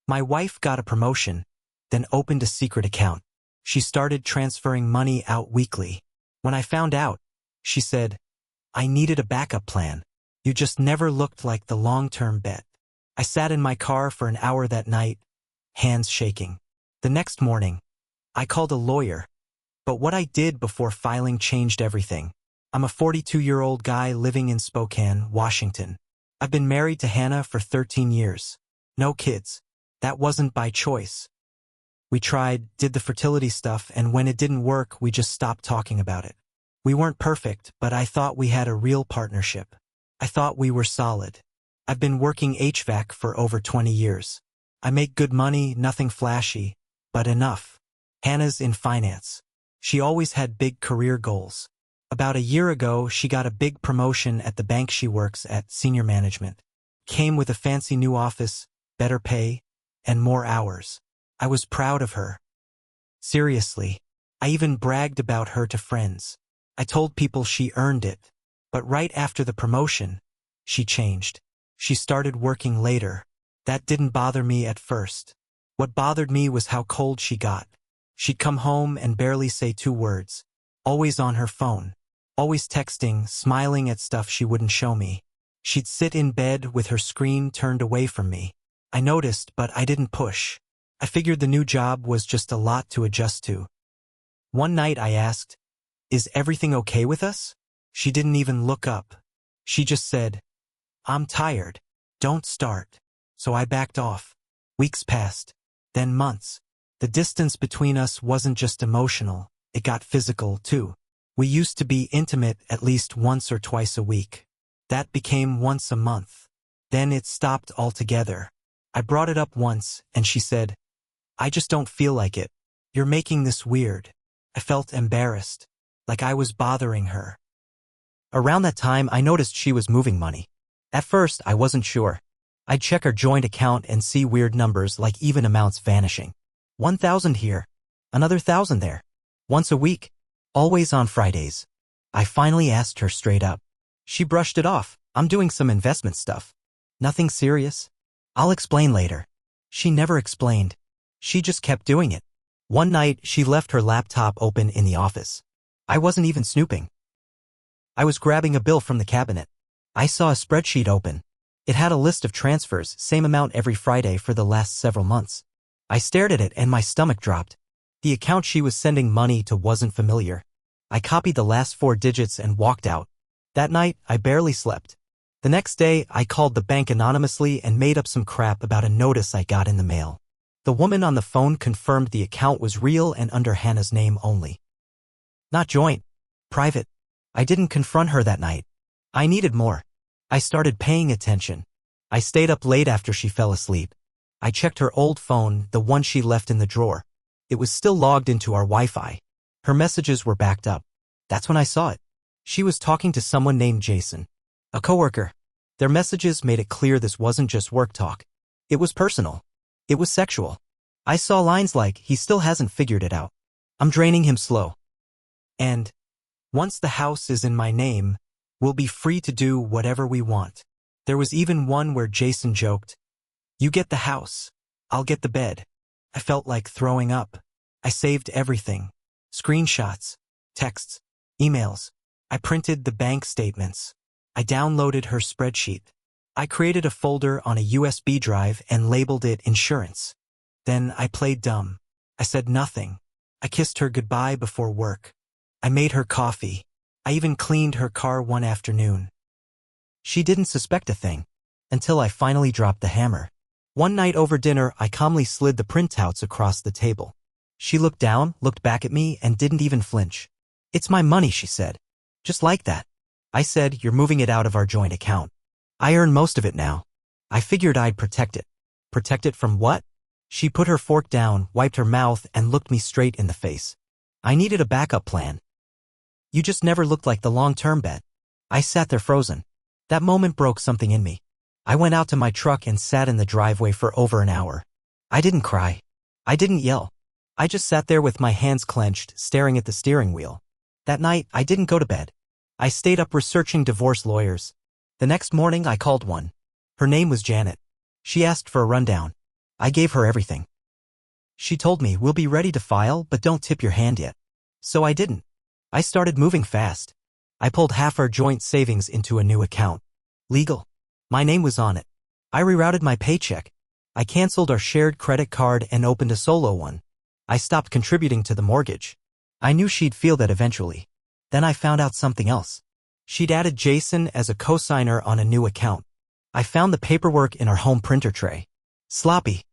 My wife got a promotion, then opened a secret account. She started transferring money out weekly. When I found out, she said, "I needed a backup plan. You just never looked like the long-term bet." I sat in my car for an hour that night, hands shaking. The next morning, I called a lawyer, but what I did before filing changed everything. I'm a 42-year-old guy living in Spokane, Washington. I've been married to Hannah for 13 years. No kids. That wasn't by choice. We tried, did the fertility stuff, and when it didn't work, we just stopped talking about it. We weren't perfect, but I thought we had a real partnership. I thought we were solid. I've been working HVAC for over 20 years. I make good money, nothing flashy, but enough. Hannah's in finance. She always had big career goals. About a year ago, she got a big promotion at the bank she works at, senior management. Came with a fancy new office, better pay, and more hours. I was proud of her. Seriously, I even bragged about her to friends. I told people she earned it. But right after the promotion, she changed. She started working later. That didn't bother me at first. What bothered me was how cold she got. She'd come home and barely say 2 words. Always on her phone. Always texting, smiling at stuff she wouldn't show me. She'd sit in bed with her screen turned away from me. I noticed, but I didn't push. I figured the new job was just a lot to adjust to. One night I asked, "Is everything okay with us?" She didn't even look up. She just said, "I'm tired. Don't start." So I backed off. Weeks passed, then months. The distance between us wasn't just emotional, it got physical too. We used to be intimate at least once or twice a week. That became once a month. Then it stopped altogether. I brought it up once, and she said, "I just don't feel like it. You're making this weird." I felt embarrassed, like I was bothering her. Around that time, I noticed she was moving money. At first, I wasn't sure. I'd check her joint account and see weird numbers like even amounts vanishing. 1,000 here, another 1,000 there. Once a week, always on Fridays. I finally asked her straight up. She brushed it off. "I'm doing some investment stuff. Nothing serious. I'll explain later." She never explained. She just kept doing it. One night, she left her laptop open in the office. I wasn't even snooping. I was grabbing a bill from the cabinet. I saw a spreadsheet open. It had a list of transfers, same amount every Friday for the last several months. I stared at it and my stomach dropped. The account she was sending money to wasn't familiar. I copied the last 4 digits and walked out. That night, I barely slept. The next day, I called the bank anonymously and made up some crap about a notice I got in the mail. The woman on the phone confirmed the account was real and under Hannah's name only. Not joint. Private. I didn't confront her that night. I needed more. I started paying attention. I stayed up late after she fell asleep. I checked her old phone, the one she left in the drawer. It was still logged into our Wi-Fi. Her messages were backed up. That's when I saw it. She was talking to someone named Jason, a coworker. Their messages made it clear this wasn't just work talk. It was personal. It was sexual. I saw lines like, "He still hasn't figured it out. I'm draining him slow." And, "Once the house is in my name, we'll be free to do whatever we want." There was even one where Jason joked, "You get the house, I'll get the bed." I felt like throwing up. I saved everything. Screenshots, texts, emails. I printed the bank statements. I downloaded her spreadsheet. I created a folder on a USB drive and labeled it insurance. Then I played dumb. I said nothing. I kissed her goodbye before work. I made her coffee. I even cleaned her car one afternoon. She didn't suspect a thing, until I finally dropped the hammer. One night over dinner, I calmly slid the printouts across the table. She looked down, looked back at me, and didn't even flinch. "It's my money," she said. Just like that. I said, "You're moving it out of our joint account. I earn most of it now." I figured I'd protect it. Protect it from what? She put her fork down, wiped her mouth, and looked me straight in the face. "I needed a backup plan. You just never looked like the long-term bet." I sat there frozen. That moment broke something in me. I went out to my truck and sat in the driveway for over an hour. I didn't cry. I didn't yell. I just sat there with my hands clenched, staring at the steering wheel. That night, I didn't go to bed. I stayed up researching divorce lawyers. The next morning, I called one. Her name was Janet. She asked for a rundown. I gave her everything. She told me, we'll be ready to file, but don't tip your hand yet. So I didn't. I started moving fast. I pulled half our joint savings into a new account. Legal. My name was on it. I rerouted my paycheck. I canceled our shared credit card and opened a solo one. I stopped contributing to the mortgage. I knew she'd feel that eventually. Then I found out something else. She'd added Jason as a cosigner on a new account. I found the paperwork in our home printer tray. Sloppy.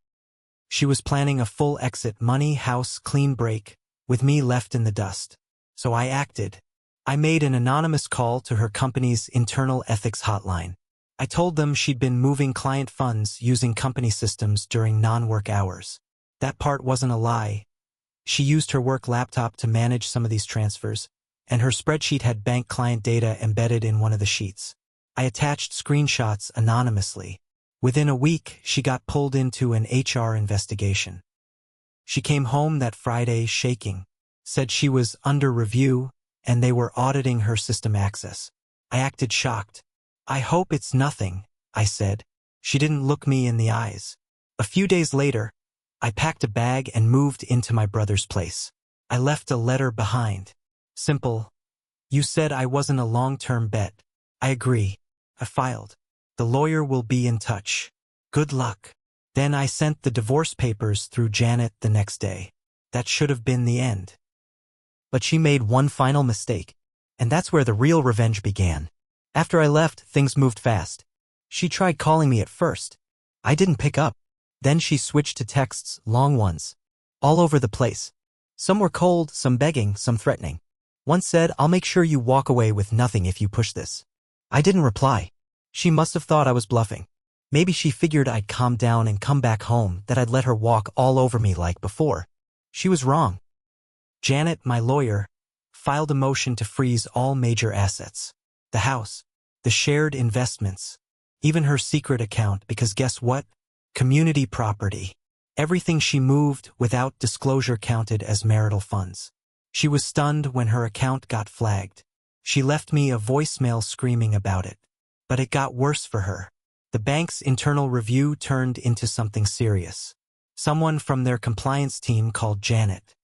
She was planning a full exit, money, house, clean break, with me left in the dust. So I acted. I made an anonymous call to her company's internal ethics hotline. I told them she'd been moving client funds using company systems during non-work hours. That part wasn't a lie. She used her work laptop to manage some of these transfers, and her spreadsheet had bank client data embedded in one of the sheets. I attached screenshots anonymously. Within a week, she got pulled into an HR investigation. She came home that Friday shaking, said she was under review, and they were auditing her system access. I acted shocked. I hope it's nothing, I said. She didn't look me in the eyes. A few days later, I packed a bag and moved into my brother's place. I left a letter behind. Simple. You said I wasn't a long-term bet. I agree. I filed. The lawyer will be in touch. Good luck. Then I sent the divorce papers through Janet the next day. That should have been the end. But she made one final mistake, and that's where the real revenge began. After I left, things moved fast. She tried calling me at first. I didn't pick up. Then she switched to texts, long ones, all over the place. Some were cold, some begging, some threatening. One said, I'll make sure you walk away with nothing if you push this. I didn't reply. She must have thought I was bluffing. Maybe she figured I'd calm down and come back home, that I'd let her walk all over me like before. She was wrong. Janet, my lawyer, filed a motion to freeze all major assets. The house, the shared investments, even her secret account, because guess what? Community property. Everything she moved without disclosure counted as marital funds. She was stunned when her account got flagged. She left me a voicemail screaming about it. But it got worse for her. The bank's internal review turned into something serious. Someone from their compliance team called Janet.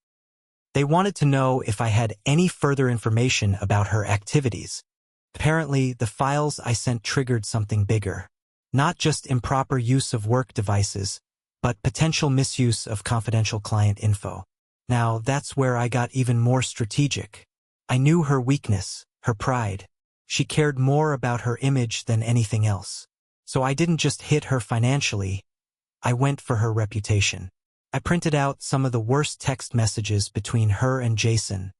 They wanted to know if I had any further information about her activities. Apparently, the files I sent triggered something bigger. Not just improper use of work devices, but potential misuse of confidential client info. Now, that's where I got even more strategic. I knew her weakness, her pride. She cared more about her image than anything else. So I didn't just hit her financially, I went for her reputation. I printed out some of the worst text messages between her and Jason.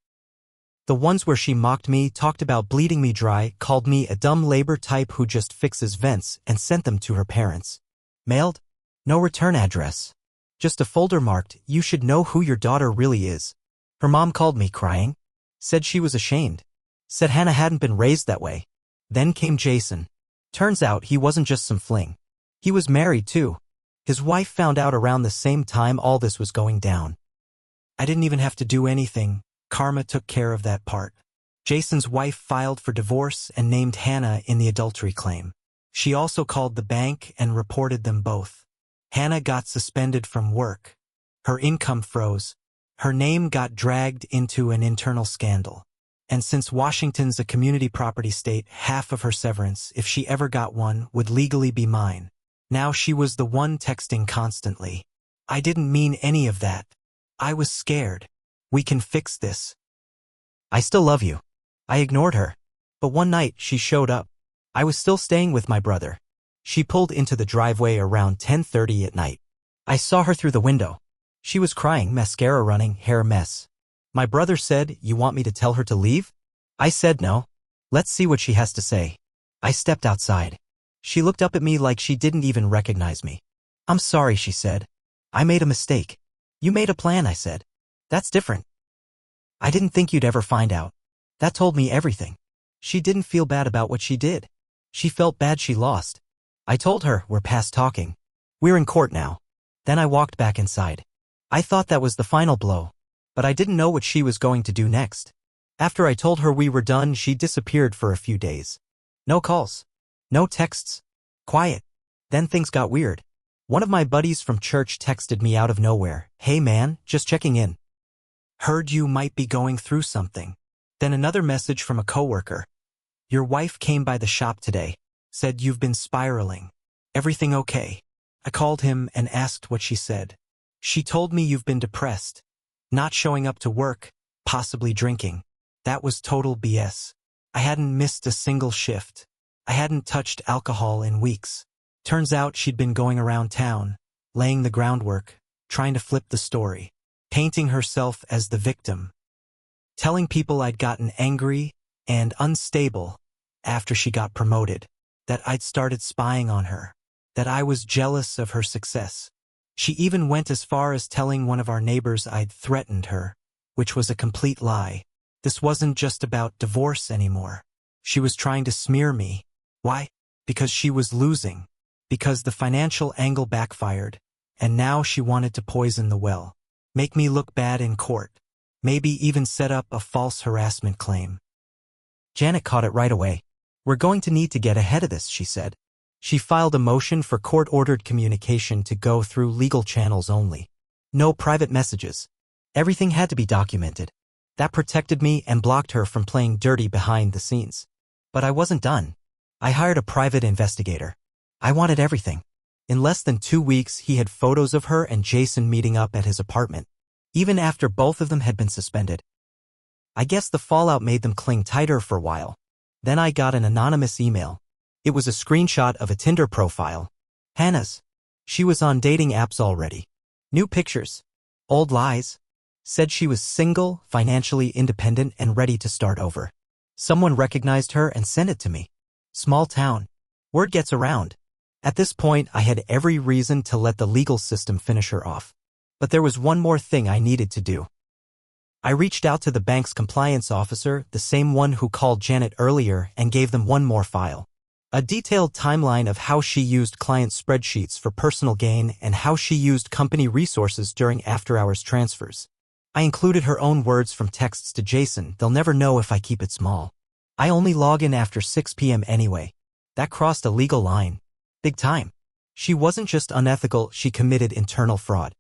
The ones where she mocked me, talked about bleeding me dry, called me a dumb labor type who just fixes vents, and sent them to her parents. Mailed? No return address. Just a folder marked, you should know who your daughter really is. Her mom called me crying. Said she was ashamed. Said Hannah hadn't been raised that way. Then came Jason. Turns out he wasn't just some fling. He was married too. His wife found out around the same time all this was going down. I didn't even have to do anything. Karma took care of that part. Jason's wife filed for divorce and named Hannah in the adultery claim. She also called the bank and reported them both. Hannah got suspended from work. Her income froze. Her name got dragged into an internal scandal. And since Washington's a community property state, half of her severance, if she ever got one, would legally be mine. Now she was the one texting constantly. I didn't mean any of that. I was scared. We can fix this. I still love you. I ignored her. But one night she showed up. I was still staying with my brother. She pulled into the driveway around 10:30 at night. I saw her through the window. She was crying, mascara running, hair a mess. My brother said, "You want me to tell her to leave?" I said no. Let's see what she has to say. I stepped outside. She looked up at me like she didn't even recognize me. "I'm sorry," she said. "I made a mistake." "You made a plan," I said. "That's different." "I didn't think you'd ever find out." That told me everything. She didn't feel bad about what she did. She felt bad she lost. I told her, "We're past talking. We're in court now." Then I walked back inside. I thought that was the final blow. But I didn't know what she was going to do next. After I told her we were done, she disappeared for a few days. No calls. No texts. Quiet. Then things got weird. One of my buddies from church texted me out of nowhere. "Hey man, just checking in. Heard you might be going through something." Then another message from a coworker. "Your wife came by the shop today. Said you've been spiraling. Everything okay?" I called him and asked what she said. "She told me you've been depressed. Not showing up to work, possibly drinking." That was total BS. I hadn't missed a single shift. I hadn't touched alcohol in weeks. Turns out she'd been going around town, laying the groundwork, trying to flip the story, painting herself as the victim, telling people I'd gotten angry and unstable after she got promoted, that I'd started spying on her, that I was jealous of her success. She even went as far as telling one of our neighbors I'd threatened her, which was a complete lie. This wasn't just about divorce anymore. She was trying to smear me. Why? Because she was losing. Because the financial angle backfired, and now she wanted to poison the well. Make me look bad in court. Maybe even set up a false harassment claim. Janet caught it right away. "We're going to need to get ahead of this," she said. She filed a motion for court-ordered communication to go through legal channels only. No private messages. Everything had to be documented. That protected me and blocked her from playing dirty behind the scenes. But I wasn't done. I hired a private investigator. I wanted everything. In less than 2 weeks, he had photos of her and Jason meeting up at his apartment, even after both of them had been suspended. I guess the fallout made them cling tighter for a while. Then I got an anonymous email. It was a screenshot of a Tinder profile. Hannah's. She was on dating apps already. New pictures. Old lies. Said she was single, financially independent, and ready to start over. Someone recognized her and sent it to me. Small town. Word gets around. At this point, I had every reason to let the legal system finish her off. But there was one more thing I needed to do. I reached out to the bank's compliance officer, the same one who called Janet earlier, and gave them one more file. A detailed timeline of how she used client spreadsheets for personal gain and how she used company resources during after-hours transfers. I included her own words from texts to Jason. "They'll never know if I keep it small. I only log in after 6 p.m. anyway." That crossed a legal line. Big time. She wasn't just unethical, she committed internal fraud.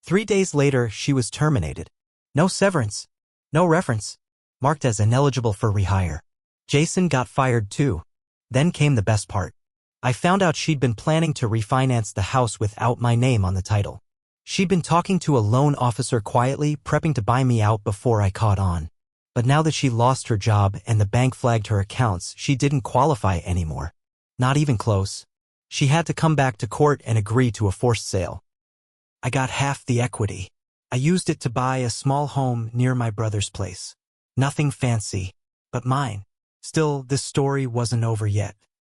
3 days later, she was terminated. No severance. No reference. Marked as ineligible for rehire. Jason got fired too. Then came the best part. I found out she'd been planning to refinance the house without my name on the title. She'd been talking to a loan officer quietly, prepping to buy me out before I caught on. But now that she lost her job and the bank flagged her accounts, she didn't qualify anymore. Not even close. She had to come back to court and agree to a forced sale. I got half the equity. I used it to buy a small home near my brother's place. Nothing fancy, but mine. Still, this story wasn't over yet.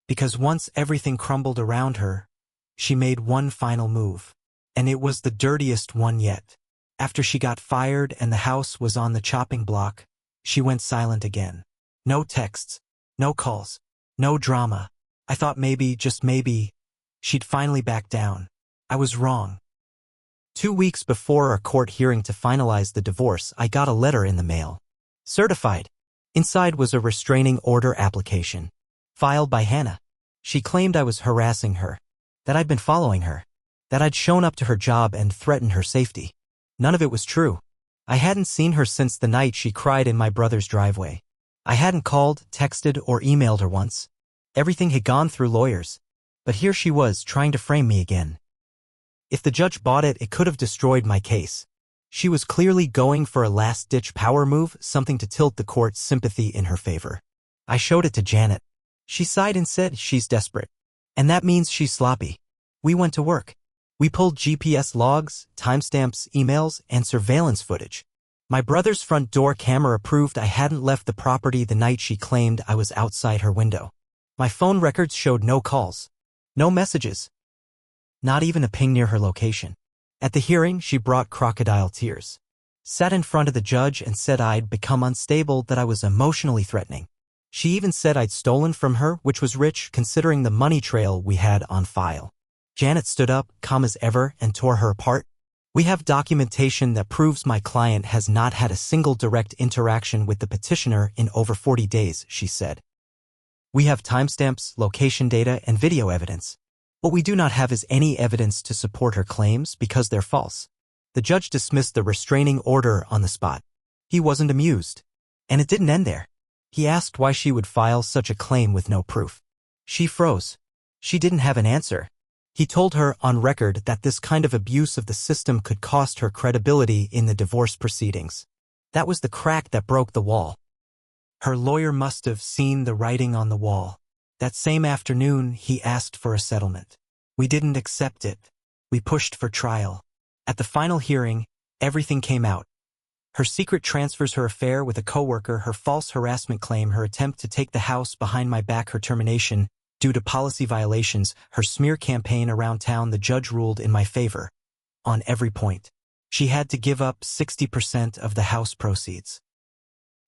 Because once everything crumbled around her, she made one final move. And it was the dirtiest one yet. After she got fired and the house was on the chopping block, she went silent again. No texts, no calls, no drama. I thought maybe, just maybe, she'd finally back down. I was wrong. 2 weeks before our court hearing to finalize the divorce, I got a letter in the mail. Certified. Inside was a restraining order application. Filed by Hannah. She claimed I was harassing her. That I'd been following her. That I'd shown up to her job and threatened her safety. None of it was true. I hadn't seen her since the night she cried in my brother's driveway. I hadn't called, texted, or emailed her once. Everything had gone through lawyers. But here she was, trying to frame me again. If the judge bought it, it could have destroyed my case. She was clearly going for a last-ditch power move, something to tilt the court's sympathy in her favor. I showed it to Janet. She sighed and said she's desperate. And that means she's sloppy. We went to work. We pulled GPS logs, timestamps, emails, and surveillance footage. My brother's front door camera proved I hadn't left the property the night she claimed I was outside her window. My phone records showed no calls. No messages. Not even a ping near her location. At the hearing, she brought crocodile tears. Sat in front of the judge and said I'd become unstable, that I was emotionally threatening. She even said I'd stolen from her, which was rich considering the money trail we had on file. Janet stood up, calm as ever, and tore her apart. We have documentation that proves my client has not had a single direct interaction with the petitioner in over 40 days, she said. We have timestamps, location data, and video evidence. What we do not have is any evidence to support her claims because they're false. The judge dismissed the restraining order on the spot. He wasn't amused. And it didn't end there. He asked why she would file such a claim with no proof. She froze. She didn't have an answer. He told her on record that this kind of abuse of the system could cost her credibility in the divorce proceedings. That was the crack that broke the wall. Her lawyer must have seen the writing on the wall. That same afternoon, he asked for a settlement. We didn't accept it. We pushed for trial. At the final hearing, everything came out. Her secret transfers, her affair with a coworker, her false harassment claim, her attempt to take the house behind my back, her termination due to policy violations, her smear campaign around town. The judge ruled in my favor. On every point. She had to give up 60% of the house proceeds.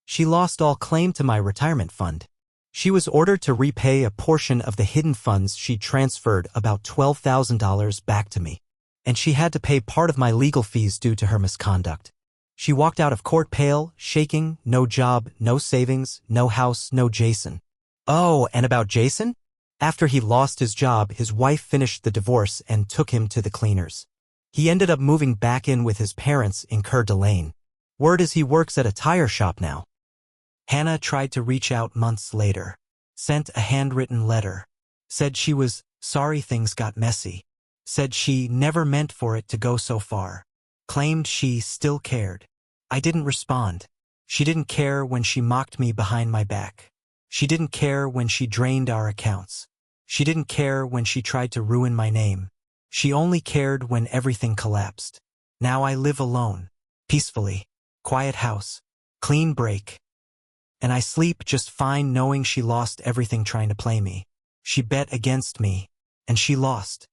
She lost all claim to my retirement fund. She was ordered to repay a portion of the hidden funds she transferred, about $12,000, back to me. And she had to pay part of my legal fees due to her misconduct. She walked out of court pale, shaking, no job, no savings, no house, no Jason. Oh, and about Jason? After he lost his job, his wife finished the divorce and took him to the cleaners. He ended up moving back in with his parents in Coeur d'Alene. Word is he works at a tire shop now. Hannah tried to reach out months later. Sent a handwritten letter. Said she was sorry things got messy. Said she never meant for it to go so far. Claimed she still cared. I didn't respond. She didn't care when she mocked me behind my back. She didn't care when she drained our accounts. She didn't care when she tried to ruin my name. She only cared when everything collapsed. Now I live alone. Peacefully. Quiet house. Clean break. And I sleep just fine knowing she lost everything trying to play me. She bet against me. And she lost.